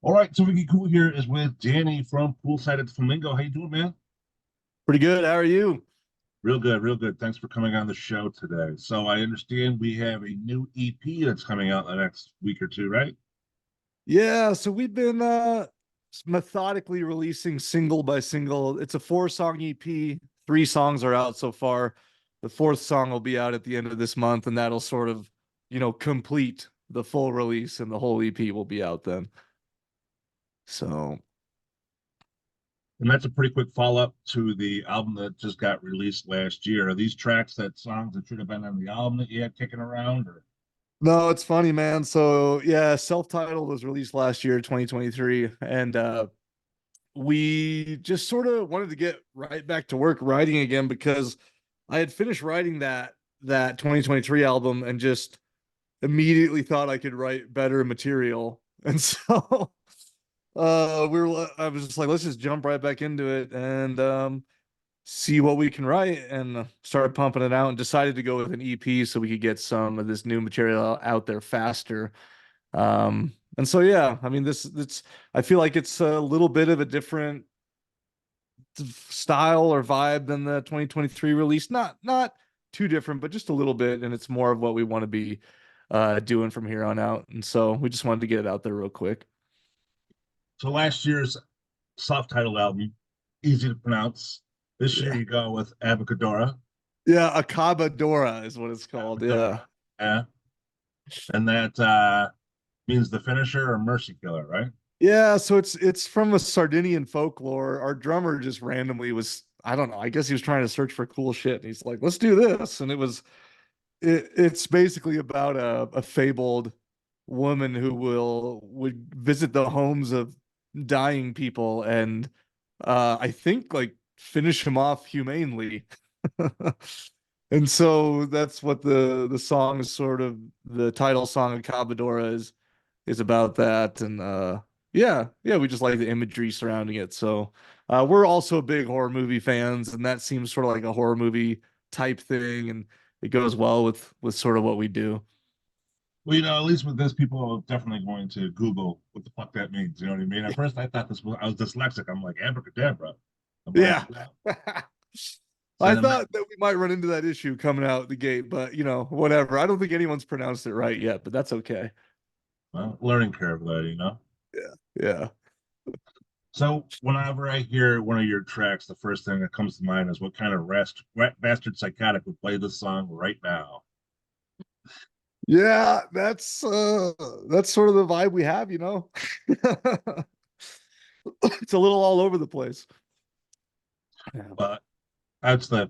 All right, so Vicky Cool here is with Danny from Poolside at the Flamingo. How you doing, man? Pretty good. How are you? Real good, real good. Thanks for coming on the show today. So I understand we have a new EP that's coming out the next week or two, right? Yeah, so we've been methodically releasing single by single. It's a four-song EP. Three songs are out so far. The fourth song will be out at the end of this month, and that'll sort of, complete the full release, and the whole EP will be out then. So, And that's a pretty quick follow-up to the album that just got released last year. Are these tracks that songs that should have been on the album that you had kicking around, or no, it's funny, man. So, yeah, self-titled was released last year, 2023, and we just sort of wanted to get right back to work writing again because I had finished writing that 2023 album and just immediately thought I could write better material. And so I was just like, let's just jump right back into it and see what we can write, and started pumping it out and decided to go with an EP so we could get some of this new material out there faster. And so yeah, I mean this I feel like it's a little bit of a different style or vibe than the 2023 release. Not too different, but just a little bit, and it's more of what we want to be doing from here on out. And so we just wanted to get it out there real quick. so last year's self-titled album, easy to pronounce. This year Yeah. you go with Abacadora. Yeah, ACCABADORA is what it's called. Yeah. Abacadora. Yeah. And that means the finisher or mercy killer, right? Yeah, so it's from a Sardinian folklore. Our drummer just randomly was, I don't know, I guess he was trying to search for cool shit. And he's like, let's do this. And it's basically about a fabled woman who would visit the homes of dying people and I think like finish him off humanely. And so that's what the song is, sort of the title song of Cabadora is about that. And yeah, we just like the imagery surrounding it. So we're also big horror movie fans, and that seems sort of like a horror movie type thing, and it goes well with sort of what we do. Well, at least with this, people are definitely going to Google what the fuck that means. You know what I mean? At first, I thought I was dyslexic. I'm like, abracadabra. I'm like, Yeah. wow. I And then thought that we might run into that issue coming out the gate, but whatever. I don't think anyone's pronounced it right yet, but that's okay. well, learning curve there. Yeah. Yeah. So whenever I hear one of your tracks, the first thing that comes to mind is what kind of bastard psychotic would play this song right now. Yeah, that's sort of the vibe we have. It's a little all over the place. Yeah. But that's the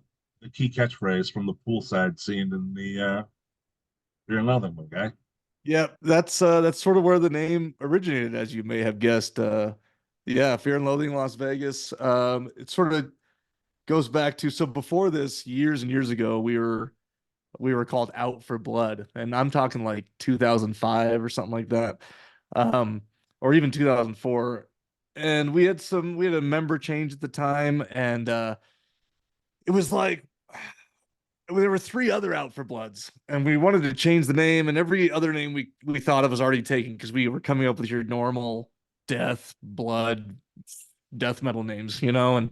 key catchphrase from the poolside scene in the Fear and Loathing one, guy. Yeah, that's sort of where the name originated, as you may have guessed. Yeah, Fear and Loathing Las Vegas. It sort of goes back to, so before this, years and years ago, we were called Out for Blood, and I'm talking like 2005 or something like that, um, or even 2004. And we had a member change at the time, and it was like there were three other Out for Bloods, and we wanted to change the name, and every other name we thought of was already taken because we were coming up with your normal death, blood, death metal names. And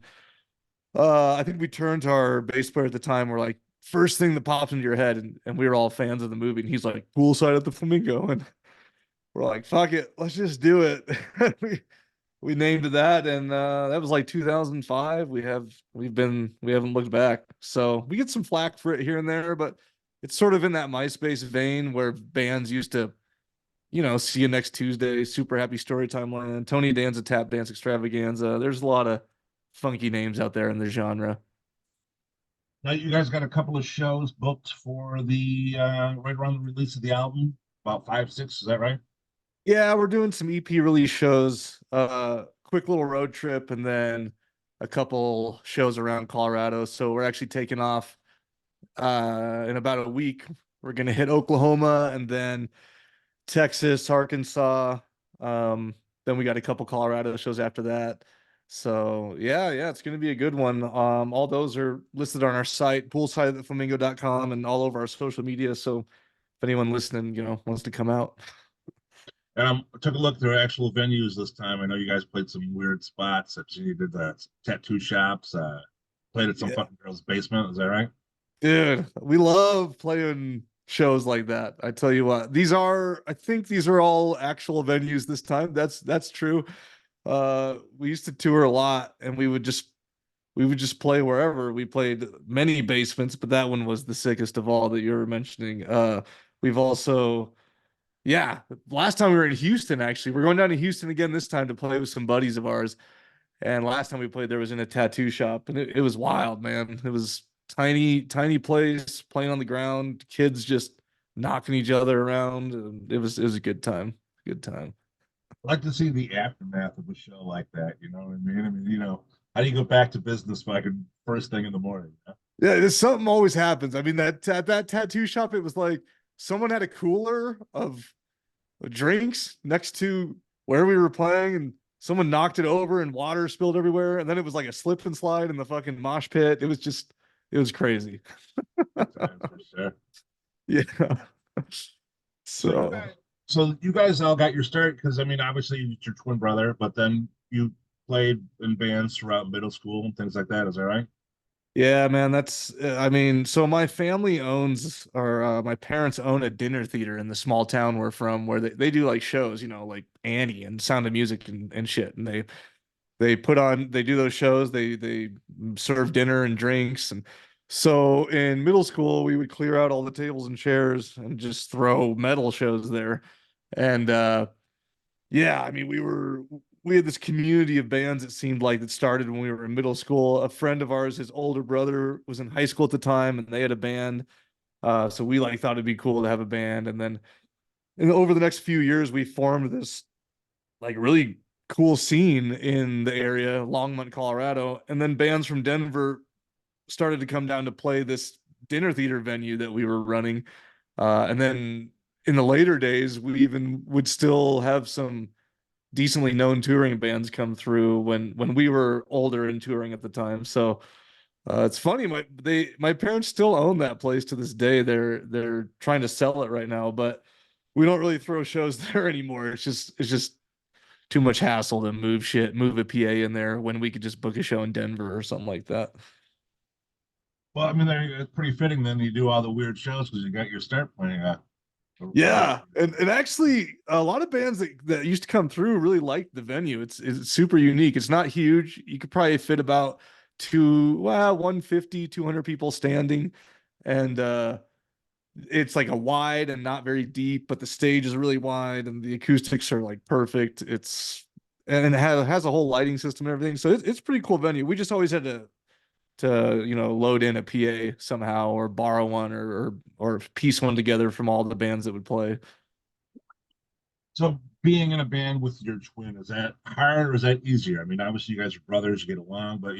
I think we turned to our bass player at the time. We're like, first thing that pops into your head, and we were all fans of the movie, and he's like, Poolside at the Flamingo, and we're like, fuck it, let's just do it. we named it that, and that was like 2005. We haven't looked back. So we get some flack for it here and there, but it's sort of in that MySpace vein where bands used to, see you next Tuesday, Super Happy Storytime Land, Tony Danza Tap Dance Extravaganza. There's a lot of funky names out there in the genre. Now you guys got a couple of shows booked for the right around the release of the album, about five, six, is that right? Yeah, we're doing some EP release shows, quick little road trip, and then a couple shows around Colorado. So we're actually taking off in about a week. We're gonna hit Oklahoma and then Texas, Arkansas. Then we got a couple Colorado shows after that. So yeah, it's gonna be a good one. All those are listed on our site, poolsideattheflamingo.com, and all over our social media. So if anyone listening, wants to come out. And I took a look at their actual venues this time. I know you guys played some weird spots. That you did the tattoo shops, played at some Yeah. fucking girl's basement. Is that right? Dude, we love playing shows like that. I tell you what, I think these are all actual venues this time. That's true. We used to tour a lot and we would just play wherever. We played many basements, but that one was the sickest of all that you were mentioning. We've also, yeah, last time we were in Houston, actually, we're going down to Houston again this time to play with some buddies of ours. And last time we played, there was in a tattoo shop, and it was wild, man. It was tiny, tiny place, playing on the ground, kids just knocking each other around. And it was a good time. Good time. I like to see the aftermath of a show like that. You know what I mean? I mean, how do you go back to business fucking first thing in the morning? Yeah, there's something always happens. I mean, that tattoo shop, it was like someone had a cooler of drinks next to where we were playing, and someone knocked it over and water spilled everywhere. And then it was like a slip and slide in the fucking mosh pit. It was crazy. Good times for sure. Yeah. So you So guys, so you guys all got your start because I mean, obviously it's your twin brother, but then you played in bands throughout middle school and things like that. Is that right? yeah, man, I mean, so my family owns, or my parents own a dinner theater in the small town we're from where they do like shows, like Annie and Sound of Music and shit. And they do those shows, they serve dinner and drinks. And so in middle school, we would clear out all the tables and chairs and just throw metal shows there. And yeah, I mean, we had this community of bands, it seemed like, that started when we were in middle school. A friend of ours, his older brother was in high school at the time, and they had a band. So we like thought it'd be cool to have a band. And over the next few years, we formed this like really cool scene in the area, Longmont, Colorado. And then bands from Denver started to come down to play this dinner theater venue that we were running. And then in the later days, we even would still have some decently known touring bands come through when we were older and touring at the time. So it's funny, my parents still own that place to this day. They're trying to sell it right now, but we don't really throw shows there anymore. It's just too much hassle to move a PA in there when we could just book a show in Denver or something like that. Well, I mean, it's pretty fitting then you do all the weird shows because you got your start playing right. Yeah, and actually, a lot of bands that used to come through really liked the venue. It's super unique. It's not huge. You could probably fit about 150, 200 people standing, and it's like a wide and not very deep, but the stage is really wide and the acoustics are like perfect. And it has a whole lighting system and everything, so it's pretty cool venue. We just always had to load in a PA somehow or borrow one or piece one together from all the bands that would play. So being in a band with your twin, is that hard or is that easier? I mean, obviously you guys are brothers, you get along, but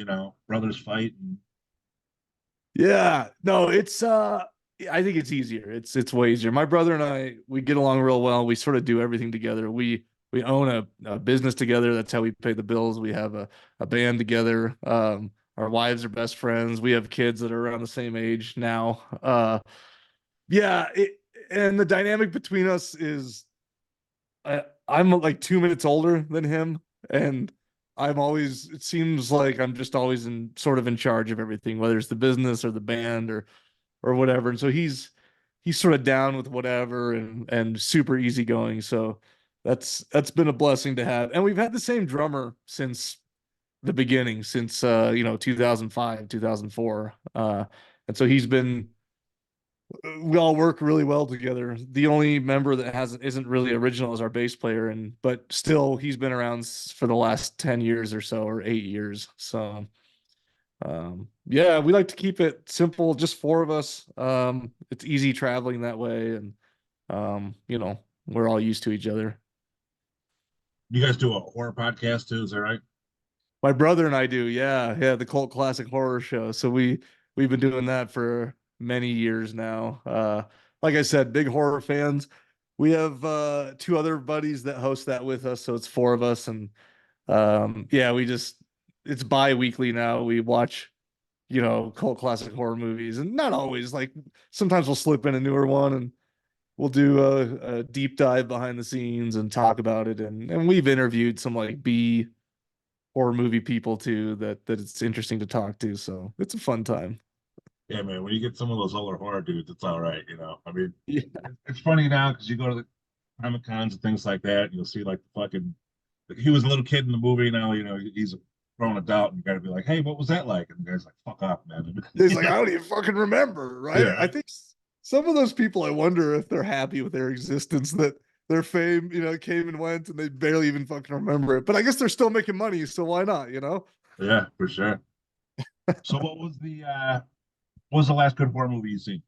brothers fight and Yeah, no, I think it's easier. It's way easier. My brother and we get along real well. We sort of do everything together. We own a business together. That's how we pay the bills. We have a band together. Our wives are best friends. We have kids that are around the same age now. Yeah, and the dynamic between us is I'm like 2 minutes older than him, and it seems like I'm just always sort of in charge of everything, whether it's the business or the band or whatever. And so he's sort of down with whatever and super easygoing. So that's been a blessing to have. And we've had the same drummer since the beginning, since 2005, 2004. And so we all work really well together. The only member that isn't really original is our bass player, but still he's been around for the last 10 years or so, or 8 years. So yeah, we like to keep it simple, just four of us. It's easy traveling that way, and we're all used to each other. you guys do a horror podcast too, is that right? My brother and I do, yeah, the cult classic horror show. So we've been doing that for many years now. Like I said, big horror fans. We have two other buddies that host that with us, so it's four of us, and yeah, it's bi-weekly now. We watch cult classic horror movies, and not always, like sometimes we'll slip in a newer one, and we'll do a deep dive behind the scenes and talk about it. And we've interviewed some like B horror movie people too that it's interesting to talk to. So it's a fun time. Yeah, man. When you get some of those older horror dudes, it's all right. I mean, Yeah. it's funny now because you go to the Comic Cons and things like that, and you'll see like the fucking like, he was a little kid in the movie. Now he's a grown adult, and you got to be like, hey, what was that like? And the guy's like, fuck off, man. It's like I don't even fucking remember, right? I Yeah, think some of those people, I wonder if they're happy with their existence, that their fame, came and went, and they barely even fucking remember it. But I guess they're still making money, so why not? yeah, for sure. So what was the last good horror movie you seen?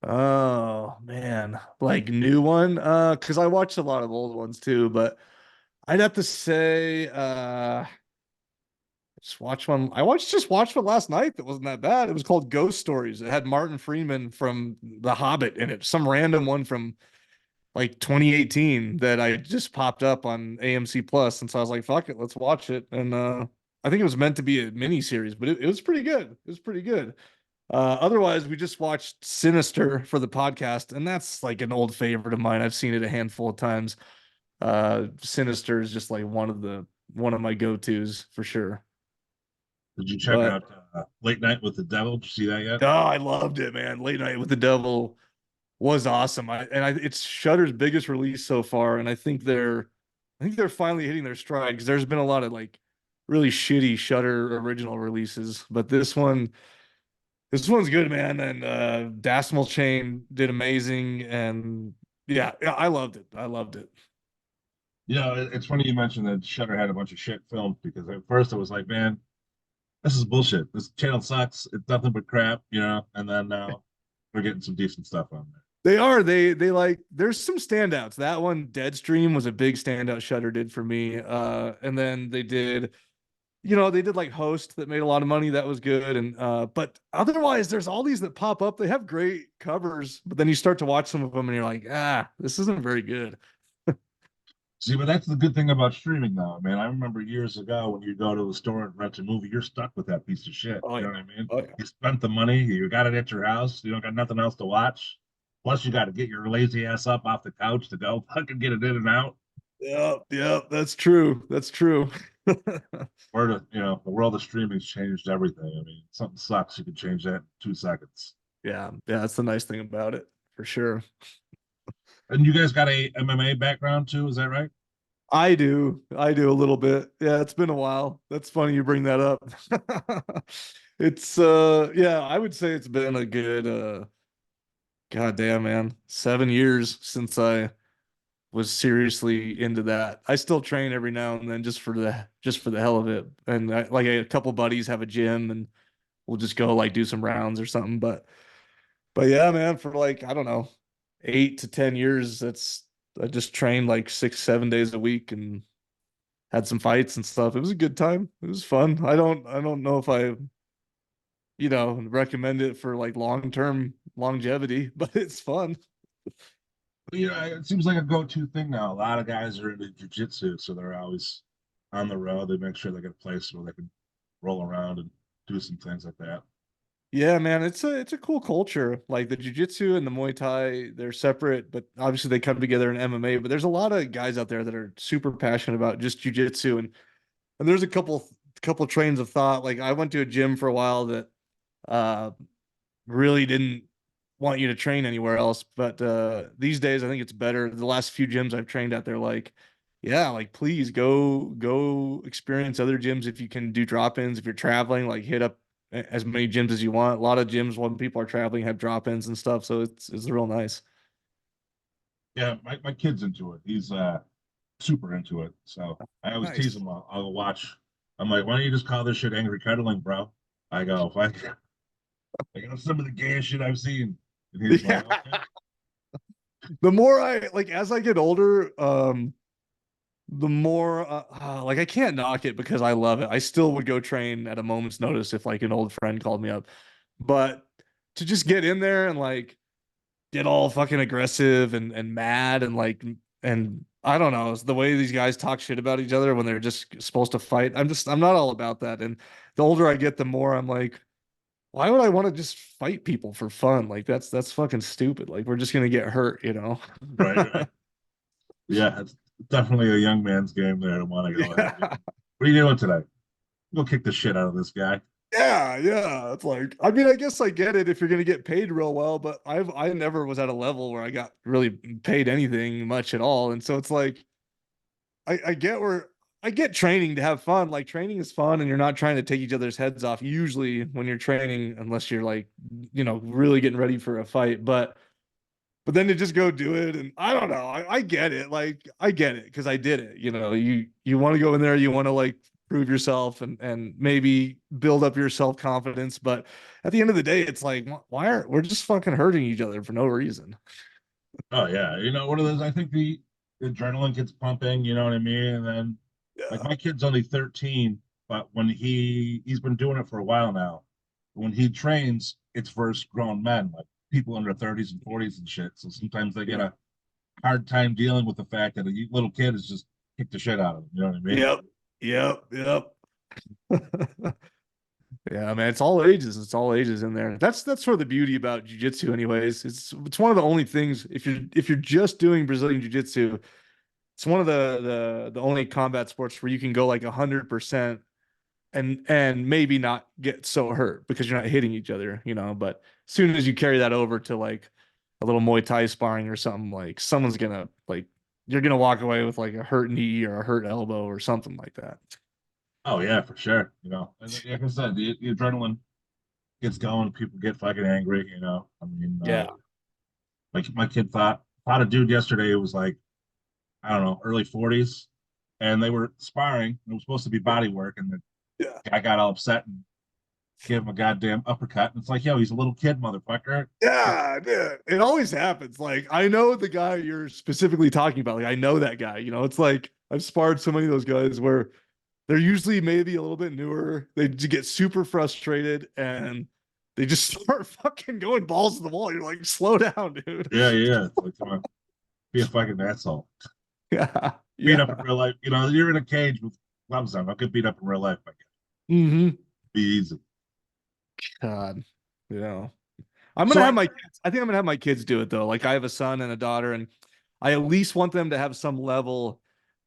Oh man, like new one. Because I watched a lot of old ones too, but I'd have to say, just watched one last night that wasn't that bad. It was called Ghost Stories. It had Martin Freeman from The Hobbit in it, some random one from like 2018 that I just popped up on AMC Plus, and so I was like, "Fuck it, let's watch it." And I think it was meant to be a mini series, but it was pretty good. It was pretty good. Otherwise, we just watched Sinister for the podcast, and that's like an old favorite of mine. I've seen it a handful of times. Sinister is just like one of my go-tos for sure. Did you check But out Late Night with the Devil? Did you see that yet? oh, I loved it, man. Late Night with the Devil was awesome. It's Shudder's biggest release so far, and I think they're finally hitting their stride because there's been a lot of like really shitty Shudder original releases, but this one's good, man. And Decimal Chain did amazing, and yeah, I loved it. I loved it. It's funny you mentioned that Shutter had a bunch of shit filmed because at first I was like, man, this is bullshit. This channel sucks. It's nothing but crap. And then now we're getting some decent stuff on there. They are. They like there's some standouts. That one, Deadstream, was a big standout Shutter did for me. And then they did like Host that made a lot of money. That was good. And but otherwise, there's all these that pop up. They have great covers, but then you start to watch some of them and you're like, this isn't very good. See, but that's the good thing about streaming now, man. I remember years ago when you go to the store and rent a movie, you're stuck with that piece of shit. Oh You yeah. know what I mean? Oh yeah. You spent the money, you got it at your house, you don't got nothing else to watch. Plus, you got to get your lazy ass up off the couch to go fucking get it in and out. Yeah, that's true. That's true. Or the world of streaming's changed everything. I mean, something sucks, you can change that in 2 seconds. Yeah, that's the nice thing about it, for sure. And you guys got a MMA background too, is that right? I do. I do a little bit. Yeah, it's been a while. That's funny you bring that up. It's yeah, I would say it's been a good goddamn man, 7 years since I was seriously into that. I still train every now and then just for the hell of it. And like a couple buddies have a gym and we'll just go like do some rounds or something. But yeah, man, for like, I don't know, 8 to 10 years, I just trained like 6, 7 days a week and had some fights and stuff. It was a good time. It was fun. I don't know if I, recommend it for like long-term longevity, but it's fun. It seems like a go-to thing now. A lot of guys are into jujitsu, so they're always on the road. They make sure they get a place where they can roll around and do some things like that. Yeah, man, it's a cool culture. Like the jiu-jitsu and the Muay Thai, they're separate, but obviously they come together in MMA. But there's a lot of guys out there that are super passionate about just jiu-jitsu and there's a couple trains of thought. Like I went to a gym for a while that uh really didn't want you to train anywhere else. But these days, I think it's better. The last few gyms I've trained at, they're like, yeah, like please go experience other gyms if you can do drop-ins. If you're traveling, like hit up as many gyms as you want. A lot of gyms when people are traveling have drop-ins and stuff, so it's real nice. Yeah, my kid's into it. He's super into it. So I always tease Nice. him. I'll watch. I'm like, why don't you just call this shit angry cuddling, bro? I go, I got some of the gayest shit I've seen. And he's Yeah. like, okay. The more I like as I get older, the more like I can't knock it because I love it. I still would go train at a moment's notice if like an old friend called me up. But to just get in there and like get all fucking aggressive and mad and like and I don't know, it's the way these guys talk shit about each other when they're just supposed to fight. I'm not all about that. And the older I get, the more I'm like, why would I want to just fight people for fun? Like that's fucking stupid. Like we're just gonna get hurt, you know? Right, right. Yeah, it's definitely a young man's game there to want to go ahead. Yeah. What are you doing today? Go kick the shit out of this guy. Yeah, yeah. It's like, I mean, I guess I get it if you're gonna get paid real well, but I never was at a level where I got really paid anything much at all. And so it's like I get where I get training to have fun. Like training is fun and you're not trying to take each other's heads off usually when you're training, unless you're like, really getting ready for a fight. But then to just go do it, and I don't know, I get it. Like I get it because I did it. You want to go in there, you want to like prove yourself and maybe build up your self confidence. But at the end of the day, it's like why are we're just fucking hurting each other for no reason? Oh yeah, what are those? I think the adrenaline gets pumping. You know what I mean? And then, like, Yeah, my kid's only 13, but when he's been doing it for a while now. When he trains, it's versus grown men, like people in their 30s and 40s and shit. So sometimes they get yeah, a hard time dealing with the fact that a little kid is just kick the shit out of them. You know what I mean? yep, yep, yep. Yeah, man, it's all ages. It's all ages in there. That's sort of the beauty about jujitsu, anyways. It's one of the only things if you're just doing Brazilian jiu-jitsu, it's one of the only combat sports where you can go like 100% and maybe not get so hurt because you're not hitting each other, But as soon as you carry that over to like a little Muay Thai sparring or something, like someone's gonna like you're gonna walk away with like a hurt knee or a hurt elbow or something like that. Oh yeah, for sure. And like I said, the adrenaline gets going. People get fucking angry. I mean, Yeah. like my kid fought a dude yesterday who was like, I don't know, early 40s, and they were sparring. And it was supposed to be body work, and the Yeah. guy got all upset and gave him a goddamn uppercut. And it's like, yo, he's a little kid, motherfucker. Yeah, dude. It always happens. Like I know the guy you're specifically talking about. Like I know that guy. It's like I've sparred so many of those guys where they're usually maybe a little bit newer. They get super frustrated and they just start fucking going balls to the wall. You're like, slow down, dude. Yeah, yeah, yeah. It's like, come on, be a fucking asshole. Yeah, Beat up in yeah. real life. You're in a cage with gloves on. Don't get beat up in real life. I guess. Mm-hmm. Be easy. God, yeah. I'm gonna So have I, my kids. I think I'm gonna have my kids do it though. Like I have a son and a daughter, and I at least want them to have some level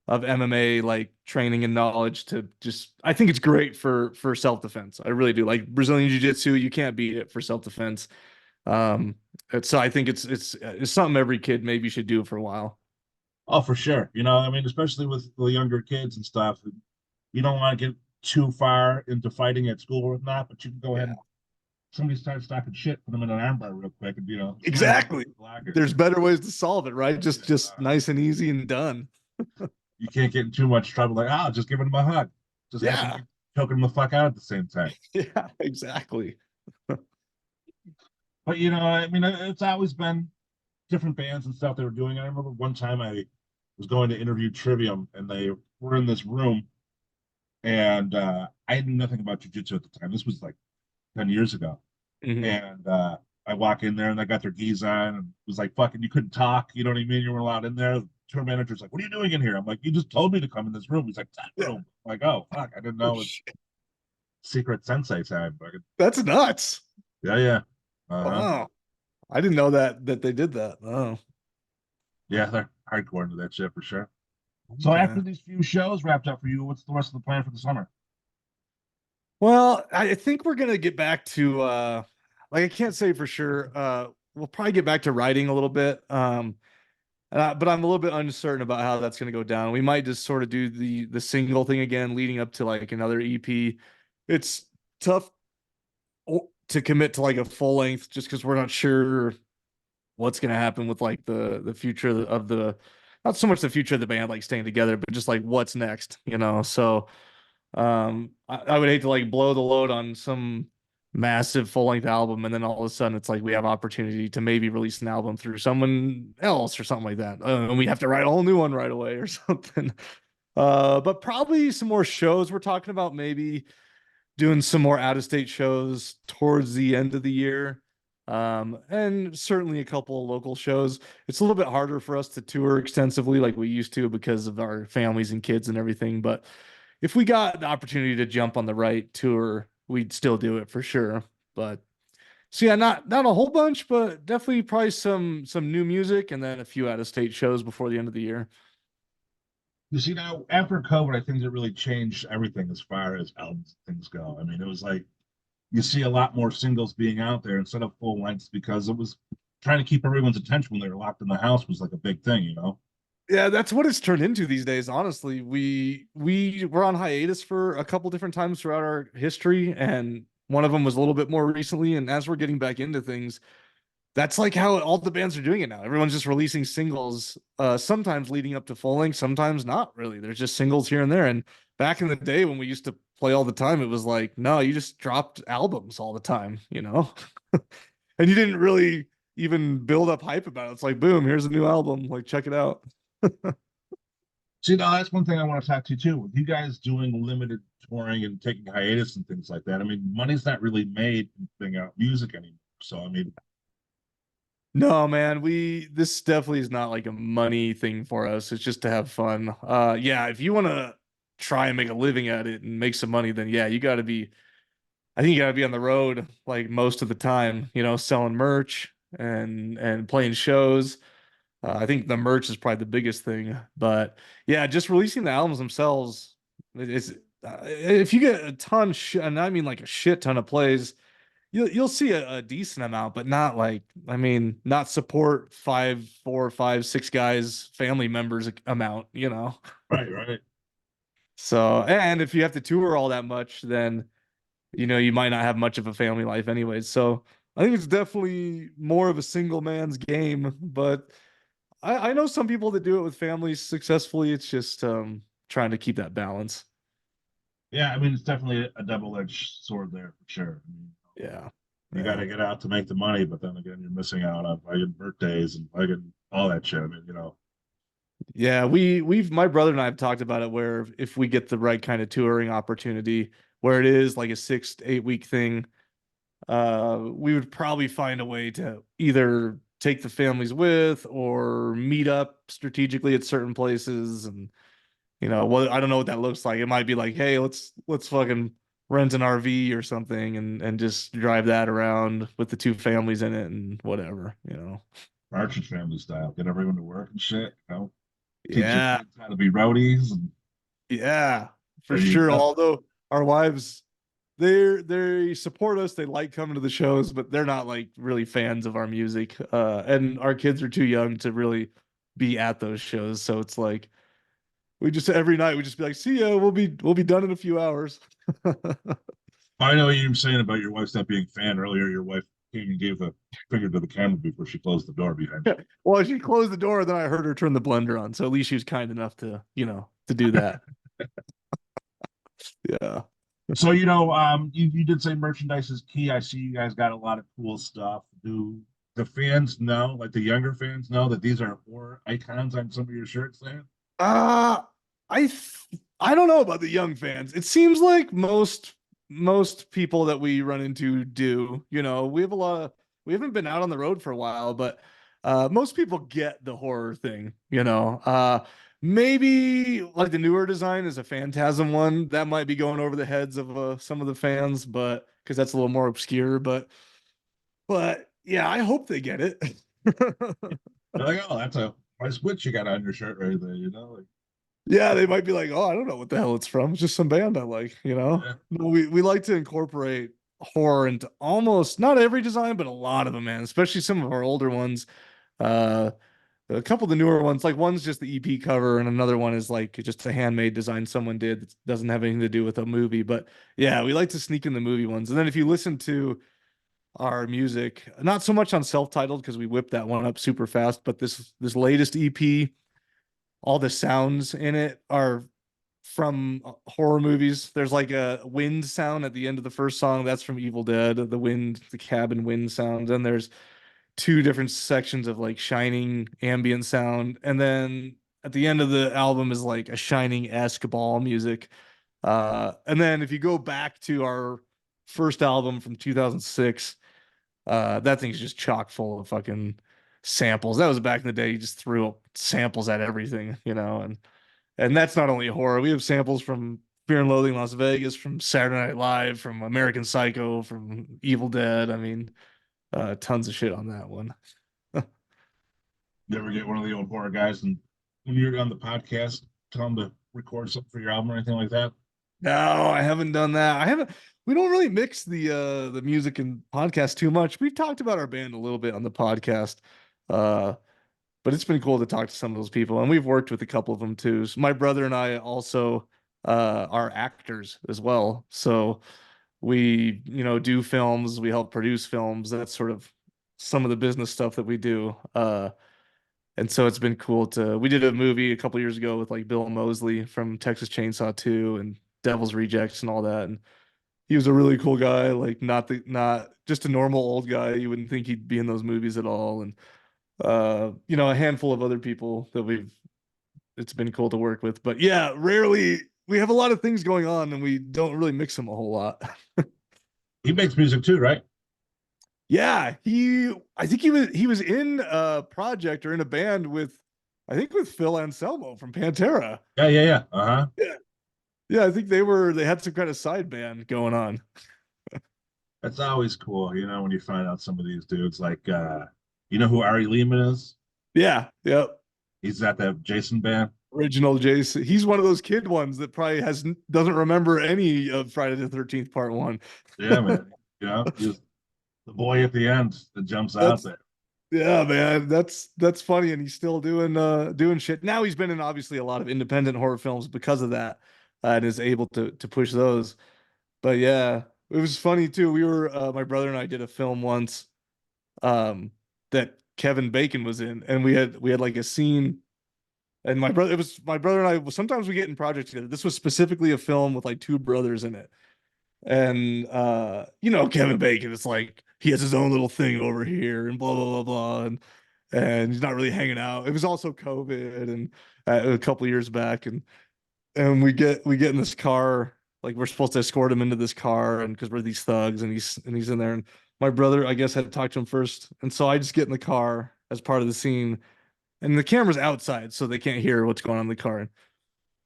of MMA like training and knowledge to just I think it's great for self-defense. I really do. Like Brazilian Jiu-Jitsu, you can't beat it for self-defense. Um so I think it's something every kid maybe should do for a while. oh, for sure. I mean, especially with the younger kids and stuff, you don't want to get too far into fighting at school or not, but you can go ahead Yeah. and somebody starts talking shit, put them in an armbar real quick, and somebody else Exactly. is locker. There's better ways to solve it, right? Yeah, Just nice and easy and done. you can't get in too much trouble. Like, just giving them a hug, just happen to Yeah. be choking them the fuck out at the same time. Yeah, exactly. But I mean, it's always been different bands and stuff they were doing. I remember one time I was going to interview Trivium, and they were in this room, and I knew nothing about jujitsu at the time. This was like 10 years ago, Mhm. and I walk in there, and they got their gis on, and it was like fucking. You couldn't talk. You know what I mean? You weren't allowed in there. The tour manager's like, "What are you doing in here?" I'm like, "You just told me to come in this room." He's like, "That Yeah. room." I'm like, "Oh fuck, I didn't know it's secret sensei time." Fucking That's nuts. yeah, yeah, uh-huh. Wow. I didn't know that they did that. Oh, Yeah, they're hardcore into that shit for sure. So okay. after these few shows wrapped up for you, what's the rest of the plan for the summer? Well, I think we're gonna get back to like I can't say for sure. We'll probably get back to writing a little bit. But I'm a little bit uncertain about how that's gonna go down. We might just sort of do the single thing again, leading up to like another EP. It's tough to commit to like a full length just because we're not sure what's gonna happen with like the future of the not so much the future of the band like staying together, but just like what's next. So I would hate to like blow the load on some massive full length album and then all of a sudden it's like we have opportunity to maybe release an album through someone else or something like that. And we have to write a whole new one right away or something. But probably some more shows. We're talking about maybe doing some more out of state shows towards the end of the year. And certainly a couple of local shows. It's a little bit harder for us to tour extensively like we used to because of our families and kids and everything. But if we got the opportunity to jump on the right tour, we'd still do it for sure. But so yeah, not a whole bunch, but definitely probably some new music and then a few out of state shows before the end of the year. You see, now after COVID, I think it really changed everything as far as albums things go. I mean, it was like you see a lot more singles being out there instead of full lengths because it was trying to keep everyone's attention when they were locked in the house was like a big thing, you know? Yeah, that's what it's turned into these days, honestly. We were on hiatus for a couple different times throughout our history, and one of them was a little bit more recently. And as we're getting back into things, that's like how all the bands are doing it now. Everyone's just releasing singles, sometimes leading up to full length, sometimes not really. There's just singles here and there. And back in the day when we used to play all the time, it was like, no, you just dropped albums all the time, you know? And you didn't really even build up hype about it. It's like, boom, here's a new album. Like, check it out. See, now that's one thing I want to talk to you too. With you guys doing limited touring and taking hiatus and things like that, I mean, money's not really made in putting out music anymore. So, I mean, No, man, this definitely is not like a money thing for us. It's just to have fun. Yeah, if you want to try and make a living at it and make some money, then yeah, I think you got to be on the road like most of the time, you know, selling merch and playing shows. I think the merch is probably the biggest thing, but yeah, just releasing the albums themselves is if you get a and I mean like a shit ton of plays, you'll see a decent amount, but not like, I mean, not support five, four, five, six guys, family members amount, you know. right, right. So, and if you have to tour all that much, then you know you might not have much of a family life anyways. So I think it's definitely more of a single man's game, but I know some people that do it with families successfully. It's just trying to keep that balance. Yeah, I mean, it's definitely a double-edged sword there for sure. I mean, Yeah. you got Yeah. to get out to make the money, but then again, you're missing out on fucking birthdays and fucking all that shit. I mean, you know, Yeah, we've my brother and I have talked about it where if we get the right kind of touring opportunity where it is like a 6 to 8 week thing, we would probably find a way to either take the families with or meet up strategically at certain places. And you know, well, I don't know what that looks like. It might be like, hey, let's fucking rent an RV or something and just drive that around with the two families in it and whatever, you know. Partridge Family style, get everyone to work and shit. You know, teach your Yeah, kids how to be roadies, and yeah, for there you sure. go. Although our wives, they support us, they like coming to the shows, but they're not like really fans of our music. And our kids are too young to really be at those shows. So it's like we just every night we just be like, see ya, we'll be done in a few hours. I know you were saying about your wife not being a fan earlier. Your wife came and gave a finger to the camera before she closed the door behind Well, she closed the door, then I heard her turn the blender on. So at least she was kind enough to, you know, to do that. Yeah. So, you did say merchandise is key. I see you guys got a lot of cool stuff. Do the fans know, like the younger fans know that these are horror icons on some of your shirts there? Uh I don't know about the young fans. It seems like most people that we run into do. You know, we haven't been out on the road for a while, but most people get the horror thing, you know. Maybe like the newer design is a Phantasm one that might be going over the heads of some of the fans, but because that's a little more obscure, but yeah, I hope they get it. They're like, oh, that's a nice witch you got on your shirt right there, like, Yeah, they might be like, "Oh, I don't know what the hell it's from. It's just some band I like," you know? yeah. No, we like to incorporate horror into almost not every design, but a lot of them, man, especially some of our older ones. Uh, a couple of the newer ones, like one's just the EP cover, and another one is like just a handmade design someone did that doesn't have anything to do with a movie. But yeah, we like to sneak in the movie ones. And then if you listen to our music, not so much on self-titled because we whipped that one up super fast, but this latest EP, all the sounds in it are from horror movies. There's like a wind sound at the end of the first song. That's from Evil Dead, the wind, the cabin wind sounds. And there's two different sections of like shining ambient sound. And then at the end of the album is like a shining-esque ball music. And then if you go back to our first album from 2006, that thing's just chock full of fucking samples. That was back in the day. You just threw up samples at everything, you know, and that's not only horror. We have samples from Fear and Loathing Las Vegas, from Saturday Night Live, from American Psycho, from Evil Dead. I mean, tons of shit on that one. You ever get one of the old horror guys and when you're on the podcast, tell them to record something for your album or anything like that? No, I haven't done that. I haven't. We don't really mix the music and podcast too much. We've talked about our band a little bit on the podcast. Uh, but it's been cool to talk to some of those people, and we've worked with a couple of them too. So my brother and I also are actors as well. So we, do films, we help produce films. That's sort of some of the business stuff that we do. And so it's been cool to we did a movie a couple years ago with like Bill Moseley from Texas Chainsaw 2 and Devil's Rejects and all that. And he was a really cool guy, like not just a normal old guy. You wouldn't think he'd be in those movies at all. And a handful of other people that it's been cool to work with. But yeah, rarely we have a lot of things going on and we don't really mix them a whole lot. He makes music too, right? Yeah, I think he was in a project or in a band with I think with Phil Anselmo from Pantera. Yeah, yeah, yeah. Uh-huh. Yeah. Yeah, I think they had some kind of side band going on. That's always cool, when you find out some of these dudes like you know who Ari Lehman is? Yeah, yep. He's at that Jason band. Original Jason. He's one of those kid ones that probably doesn't remember any of Friday the 13th part 1. Yeah, man. He's the boy at the end that jumps out That's there. Yeah, man. That's funny, and he's still doing shit. Now he's been in obviously a lot of independent horror films because of that, and is able to push those. But yeah, it was funny too. We were my brother and I did a film once that Kevin Bacon was in, and we had like a scene, and my brother and I sometimes we get in projects together. This was specifically a film with like two brothers in it. And Kevin Bacon, it's like he has his own little thing over here and blah blah blah blah, and he's not really hanging out. It was also COVID and a couple years back, and we get in this car, like we're supposed to escort him into this car, and because we're these thugs, and he's in there, and my brother, I guess, had to talk to him first, and so I just get in the car as part of the scene, and the camera's outside, so they can't hear what's going on in the car.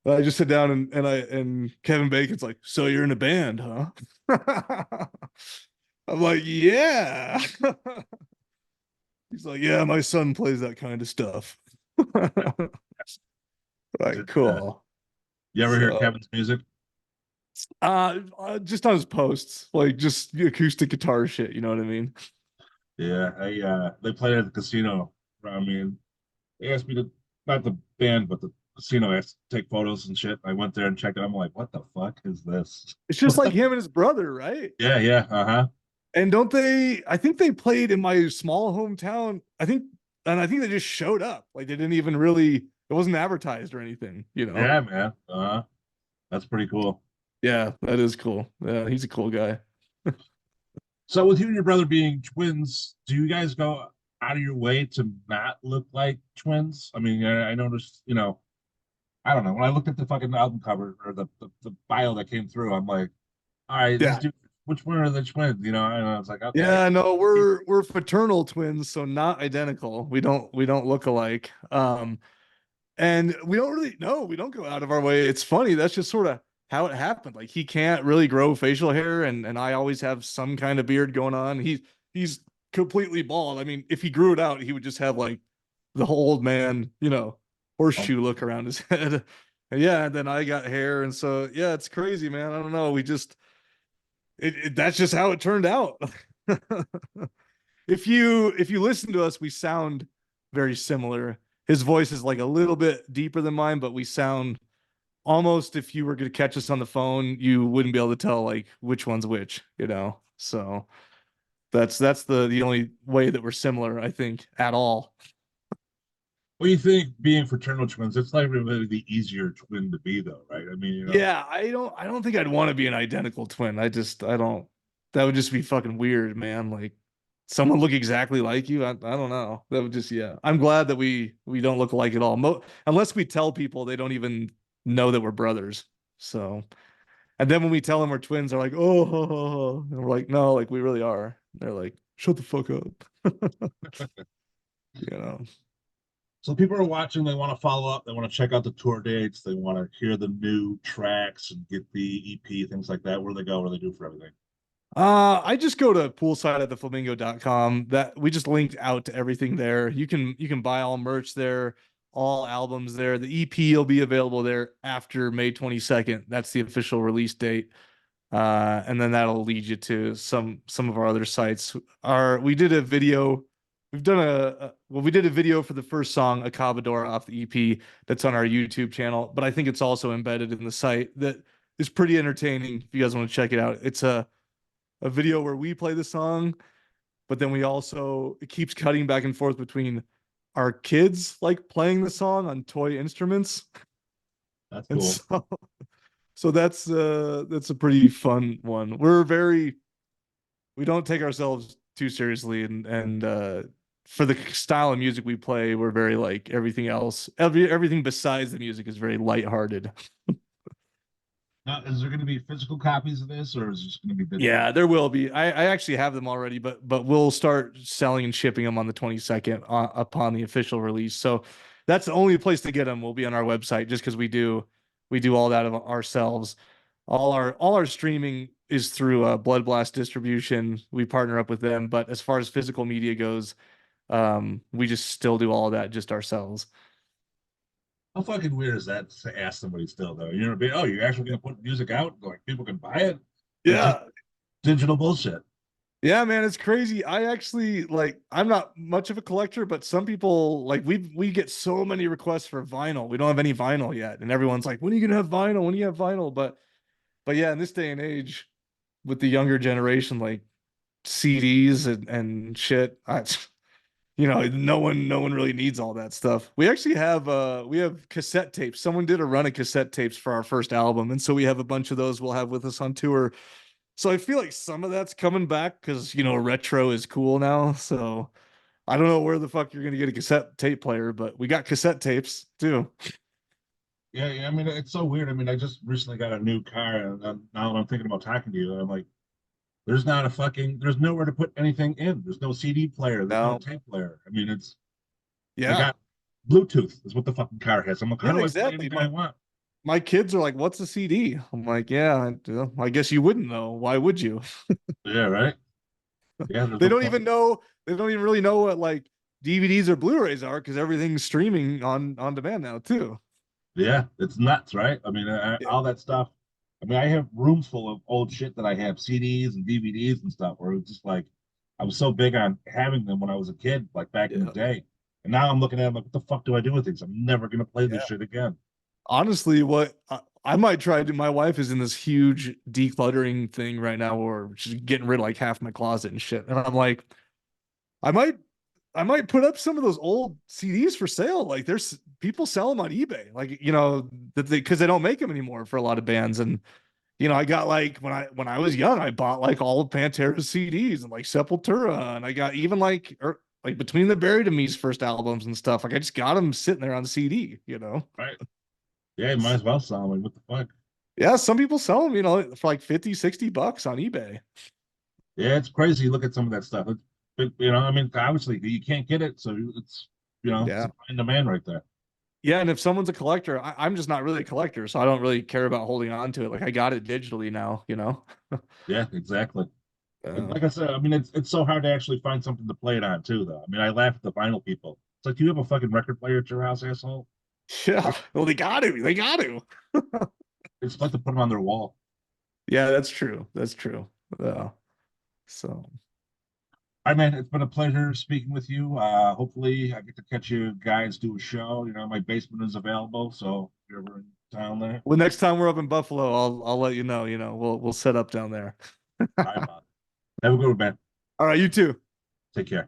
I just sit down and Kevin Bacon's like, "So you're in a band, huh?" I'm like, "Yeah." He's like, "Yeah, my son plays that kind of stuff." Like, Did, cool. you ever hear So, Kevin's music? just on his posts, like just acoustic guitar shit. You know what I mean? Yeah, they played at the casino. I mean, they asked me to not the band, but the casino asked to take photos and shit. I went there and checked it. I'm like, what the fuck is this? It's just like him and his brother, right? Yeah, yeah, uh-huh. And don't they? I think they played in my small hometown. I think they just showed up. Like they didn't even really. It wasn't advertised or anything. Yeah, man. Uh-huh. That's pretty cool. Yeah, that is cool. Yeah, he's a cool guy. So with you and your brother being twins, do you guys go out of your way to not look like twins? I mean, I noticed, I don't know. When I looked at the fucking album cover or the bio that came through, I'm like, all right, these Yeah. dudes, which one are the twins? And I was like, okay. Yeah, no, we're fraternal twins, so not identical. We don't look alike. And we don't really no, we don't go out of our way. It's funny, that's just sort of how it happened. Like he can't really grow facial hair, and I always have some kind of beard going on. He's completely bald. I mean, if he grew it out, he would just have like the whole old man, Oh, horseshoe look around his head. And yeah, and then I got hair, and so yeah, it's crazy, man. I don't know. We just that's just how it turned out. If you listen to us, we sound very similar. His voice is like a little bit deeper than mine, but we sound almost, if you were going to catch us on the phone, you wouldn't be able to tell like which one's which. So that's the only way that we're similar, I think, at all. what do you think being fraternal twins? It's like really the easier twin to be, though, right? I mean, Yeah, I don't think I'd want to be an identical twin. I don't that would just be fucking weird, man. Like someone look exactly like you. I don't know. That would just yeah. I'm glad that we don't look alike at all. Unless we tell people, they don't even know that we're brothers. So and then when we tell them we're twins, they're like, oh, and we're like, no, like we really are. They're like, shut the fuck up. You know. So people are watching, they want to follow up, they want to check out the tour dates, they want to hear the new tracks and get the EP, things like that. Where do they go? What do they do for everything? I just go to poolsideattheflamingo.com. That we just linked out to everything there. You can buy all merch there, all albums there. The EP will be available there after May 22nd. That's the official release date. And then that'll lead you to some of our other sites. We did a video. We've done we did a video for the first song, ACCABADORA, off the EP that's on our YouTube channel, but I think it's also embedded in the site that is pretty entertaining if you guys want to check it out. It's a video where we play the song, but then it keeps cutting back and forth between our kids like playing the song on toy instruments. That's And cool. so that's a pretty fun one. We don't take ourselves too seriously, and for the style of music we play, we're very like everything else. Everything besides the music is very lighthearted. Now, is there going to be physical copies of this, or is it just going to be digital? Yeah, there will be. I actually have them already, but we'll start selling and shipping them on the 22nd upon the official release. So that's the only place to get them will be on our website, just because we do all that of ourselves. All our streaming is through Blood Blast Distribution. We partner up with them, but as far as physical media goes, we just still do all of that just ourselves. How fucking weird is that to ask somebody still, though? You're gonna be, oh, you're actually going to put music out? Like, people can buy it? It's just Yeah, digital bullshit. yeah, man, it's crazy. I actually like I'm not much of a collector, but some people like we get so many requests for vinyl. We don't have any vinyl yet, and everyone's like, "When are you gonna have vinyl? When do you have vinyl?" But yeah, in this day and age, with the younger generation, like CDs and shit, no one really needs all that stuff. We have cassette tapes. Someone did a run of cassette tapes for our first album, and so we have a bunch of those we'll have with us on tour. So I feel like some of that's coming back because retro is cool now. So I don't know where the fuck you're gonna get a cassette tape player, but we got cassette tapes too. Yeah, yeah. I mean, it's so weird. I mean, I just recently got a new car, and now that I'm thinking about talking to you, I'm like, there's nowhere to put anything in. There's no CD player. There's no No. tape player. I mean, I Yeah. got Bluetooth is what the fucking car has. I'm like, how Yeah, do I play exactly. anything I want? My kids are like, "What's a CD?" I'm like, "Yeah, I guess you wouldn't know. Why would you?" Yeah, right. Yeah, there's They no don't point. even know. They don't even really know what like DVDs or Blu-rays are because everything's streaming on demand now too. Yeah, it's nuts, right? I mean, Yeah. all that stuff. I mean, I have rooms full of old shit that I have CDs and DVDs and stuff where it's just like I was so big on having them when I was a kid, like back in the Yeah. day. And now I'm looking at them like, what the fuck do I do with these? I'm never gonna play this Yeah. shit again. Honestly, what I might try to do, my wife is in this huge decluttering thing right now where she's getting rid of like half my closet and shit. And I'm like, I might I might put up some of those old CDs for sale. Like there's people sell them on eBay, like that because they don't make them anymore for a lot of bands. And I got like when I was young, I bought like all of Pantera's CDs and like Sepultura, and I got even like Between the Buried and Me's first albums and stuff. Like I just got them sitting there on CD. Right. Yeah, you might as well sell them. What the fuck? Yeah, some people sell them, for like 50, $60 on eBay. Yeah, it's crazy. You look at some of that stuff. I mean, obviously you can't get it, so it's Yeah. supply and demand right there. Yeah, and if someone's a collector, I'm just not really a collector, so I don't really care about holding on to it. Like I got it digitally now. Yeah, exactly. And Uh, like I said, I mean, it's so hard to actually find something to play it on too, though. I mean, I laugh at the vinyl people. It's like, do you have a fucking record player at your house, asshole? yeah. Well, they got to. They got to. It's like to put them on their wall. Yeah, that's true. That's true. So All right, man. It's been a pleasure speaking with you. Hopefully, I get to catch you guys do a show. My basement is available, so if you're ever in town there. well, next time we're up in Buffalo, I'll let you know. We'll set up down there. All right, Bob. Have a good one, man. All right, you too. Take care.